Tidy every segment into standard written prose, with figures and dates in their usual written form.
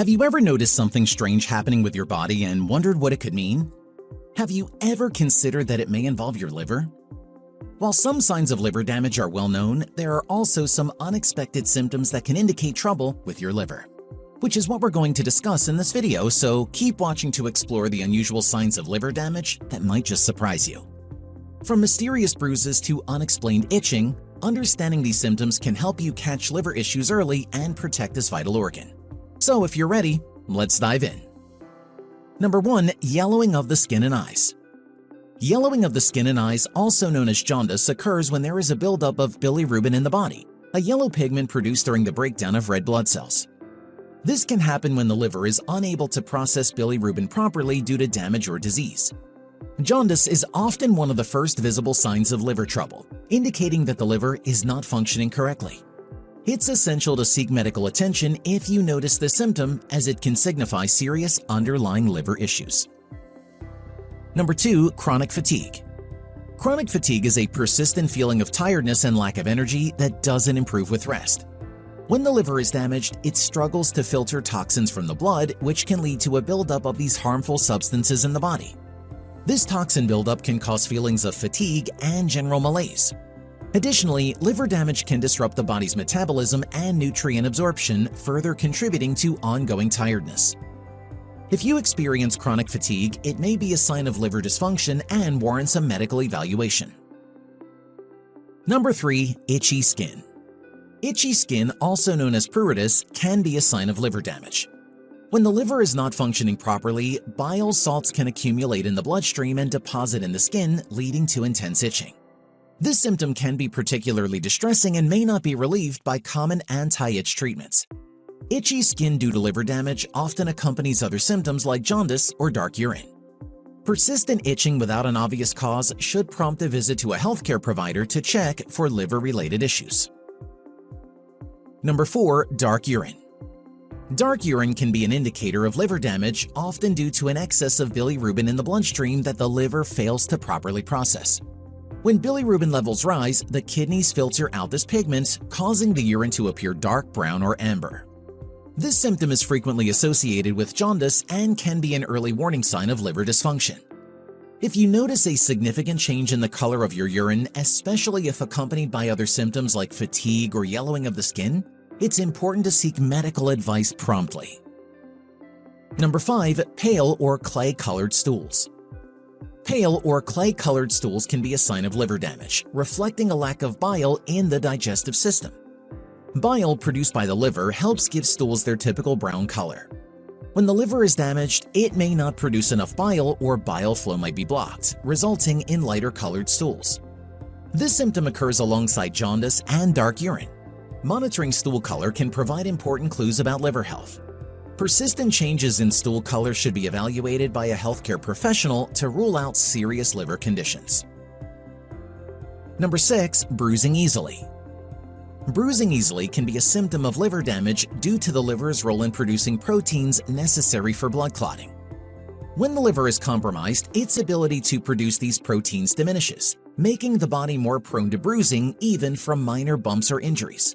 Have you ever noticed something strange happening with your body and wondered what it could mean? Have you ever considered that it may involve your liver? While some signs of liver damage are well known, there are also some unexpected symptoms that can indicate trouble with your liver, which is what we're going to discuss in this video, so keep watching to explore the unusual signs of liver damage that might just surprise you. From mysterious bruises to unexplained itching, understanding these symptoms can help you catch liver issues early and protect this vital organ. So if you're ready, let's dive in. Number 1. Yellowing of the skin and eyes. Yellowing of the skin and eyes, also known as jaundice, occurs when there is a buildup of bilirubin in the body, a yellow pigment produced during the breakdown of red blood cells. This can happen when the liver is unable to process bilirubin properly due to damage or disease. Jaundice is often one of the first visible signs of liver trouble, indicating that the liver is not functioning correctly. It's essential to seek medical attention if you notice this symptom, as it can signify serious underlying liver issues. Number 2. Chronic fatigue. Chronic fatigue is a persistent feeling of tiredness and lack of energy that doesn't improve with rest. When the liver is damaged, it struggles to filter toxins from the blood, which can lead to a buildup of these harmful substances in the body. This toxin buildup can cause feelings of fatigue and general malaise. Additionally, liver damage can disrupt the body's metabolism and nutrient absorption, further contributing to ongoing tiredness. If you experience chronic fatigue, it may be a sign of liver dysfunction and warrants a medical evaluation. Number 3. Itchy skin. Itchy skin, also known as pruritus, can be a sign of liver damage. When the liver is not functioning properly, bile salts can accumulate in the bloodstream and deposit in the skin, leading to intense itching. This symptom can be particularly distressing and may not be relieved by common anti-itch treatments. Itchy skin due to liver damage often accompanies other symptoms like jaundice or dark urine. Persistent itching without an obvious cause should prompt a visit to a healthcare provider to check for liver-related issues. Number 4. Dark urine. Dark urine can be an indicator of liver damage, often due to an excess of bilirubin in the bloodstream that the liver fails to properly process. When bilirubin levels rise, the kidneys filter out this pigment, causing the urine to appear dark brown or amber. This symptom is frequently associated with jaundice and can be an early warning sign of liver dysfunction. If you notice a significant change in the color of your urine, especially if accompanied by other symptoms like fatigue or yellowing of the skin, it's important to seek medical advice promptly. Number 5. Pale or clay-colored stools. Pale or clay-colored stools can be a sign of liver damage, reflecting a lack of bile in the digestive system. Bile produced by the liver helps give stools their typical brown color. When the liver is damaged, it may not produce enough bile or bile flow might be blocked, resulting in lighter colored stools. This symptom occurs alongside jaundice and dark urine. Monitoring stool color can provide important clues about liver health. Persistent changes in stool color should be evaluated by a healthcare professional to rule out serious liver conditions. Number 6. Bruising easily. Bruising easily can be a symptom of liver damage due to the liver's role in producing proteins necessary for blood clotting. When the liver is compromised, its ability to produce these proteins diminishes, making the body more prone to bruising even from minor bumps or injuries.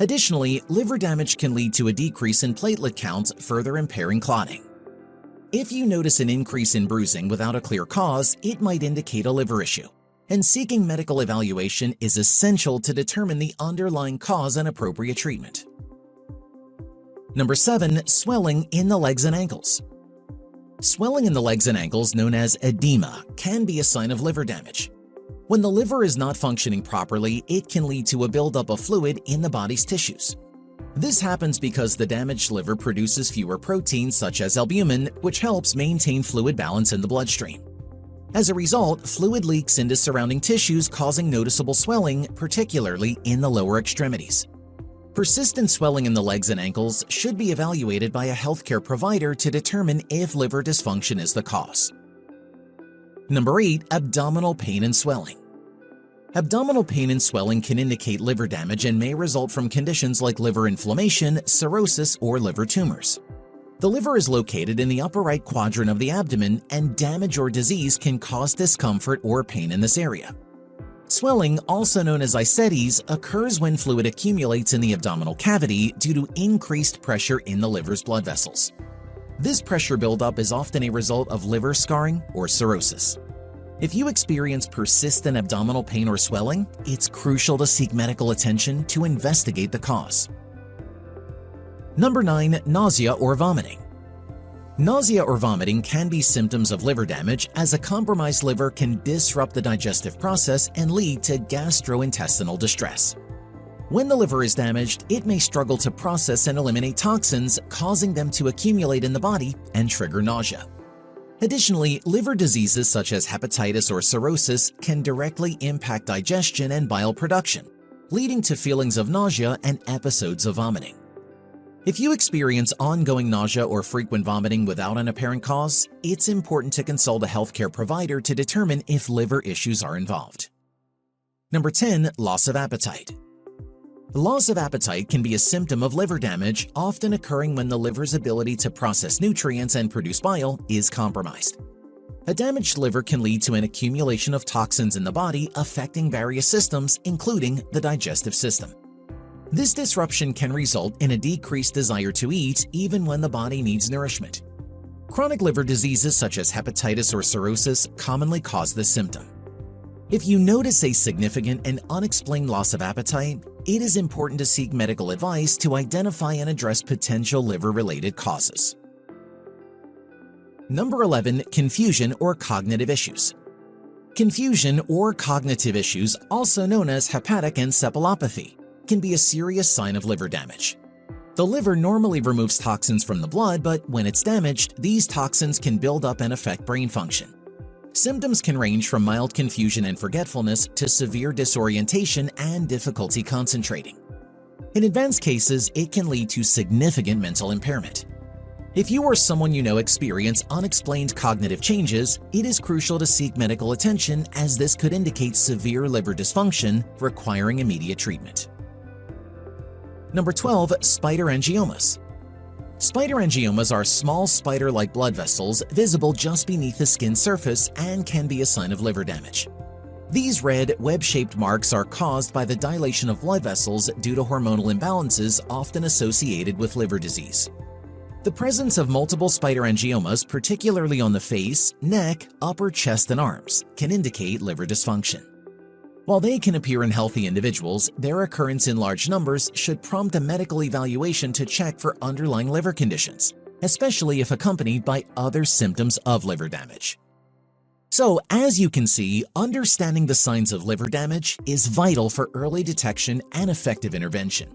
Additionally, liver damage can lead to a decrease in platelet counts, further impairing clotting. If you notice an increase in bruising without a clear cause, it might indicate a liver issue, and seeking medical evaluation is essential to determine the underlying cause and appropriate treatment. Number 7. Swelling in the legs and ankles. Swelling in the legs and ankles, known as edema, can be a sign of liver damage. When the liver is not functioning properly, it can lead to a buildup of fluid in the body's tissues. This happens because the damaged liver produces fewer proteins such as albumin, which helps maintain fluid balance in the bloodstream. As a result, fluid leaks into surrounding tissues, causing noticeable swelling, particularly in the lower extremities. Persistent swelling in the legs and ankles should be evaluated by a healthcare provider to determine if liver dysfunction is the cause. Number 8. Abdominal pain and swelling. Abdominal pain and swelling can indicate liver damage and may result from conditions like liver inflammation, cirrhosis, or liver tumors. The liver is located in the upper right quadrant of the abdomen, and damage or disease can cause discomfort or pain in this area. Swelling, also known as ascites, occurs when fluid accumulates in the abdominal cavity due to increased pressure in the liver's blood vessels. This pressure buildup is often a result of liver scarring or cirrhosis. If you experience persistent abdominal pain or swelling, it's crucial to seek medical attention to investigate the cause. Number 9. Nausea or vomiting. Nausea or vomiting can be symptoms of liver damage, as a compromised liver can disrupt the digestive process and lead to gastrointestinal distress. When the liver is damaged, it may struggle to process and eliminate toxins, causing them to accumulate in the body and trigger nausea. Additionally, liver diseases such as hepatitis or cirrhosis can directly impact digestion and bile production, leading to feelings of nausea and episodes of vomiting. If you experience ongoing nausea or frequent vomiting without an apparent cause, it's important to consult a healthcare provider to determine if liver issues are involved. Number 10. Loss of appetite. Loss of appetite can be a symptom of liver damage, often occurring when the liver's ability to process nutrients and produce bile is compromised. A damaged liver can lead to an accumulation of toxins in the body, affecting various systems, including the digestive system. This disruption can result in a decreased desire to eat even when the body needs nourishment. Chronic liver diseases such as hepatitis or cirrhosis commonly cause this symptom. If you notice a significant and unexplained loss of appetite, it is important to seek medical advice to identify and address potential liver-related causes. Number 11. Confusion or cognitive issues. Confusion or cognitive issues, also known as hepatic encephalopathy, can be a serious sign of liver damage. The liver normally removes toxins from the blood, but when it's damaged, these toxins can build up and affect brain function. Symptoms can range from mild confusion and forgetfulness to severe disorientation and difficulty concentrating. In advanced cases, it can lead to significant mental impairment. If you or someone you know experience unexplained cognitive changes, it is crucial to seek medical attention, as this could indicate severe liver dysfunction requiring immediate treatment. Number 12. Spider angiomas. Spider angiomas are small spider-like blood vessels visible just beneath the skin surface and can be a sign of liver damage. These red, web-shaped marks are caused by the dilation of blood vessels due to hormonal imbalances often associated with liver disease. The presence of multiple spider angiomas, particularly on the face, neck, upper chest, and arms, can indicate liver dysfunction. While they can appear in healthy individuals, their occurrence in large numbers should prompt a medical evaluation to check for underlying liver conditions, especially if accompanied by other symptoms of liver damage. So, as you can see, understanding the signs of liver damage is vital for early detection and effective intervention.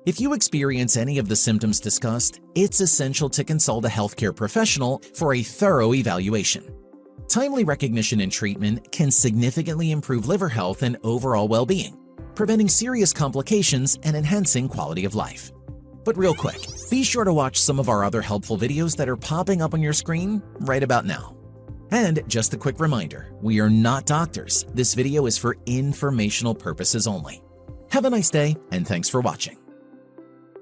If you experience any of the symptoms discussed, it's essential to consult a healthcare professional for a thorough evaluation. Timely recognition and treatment can significantly improve liver health and overall well-being, preventing serious complications and enhancing quality of life. But real quick, be sure to watch some of our other helpful videos that are popping up on your screen right about now. And just a quick reminder, we are not doctors. This video is for informational purposes only. Have a nice day, and thanks for watching.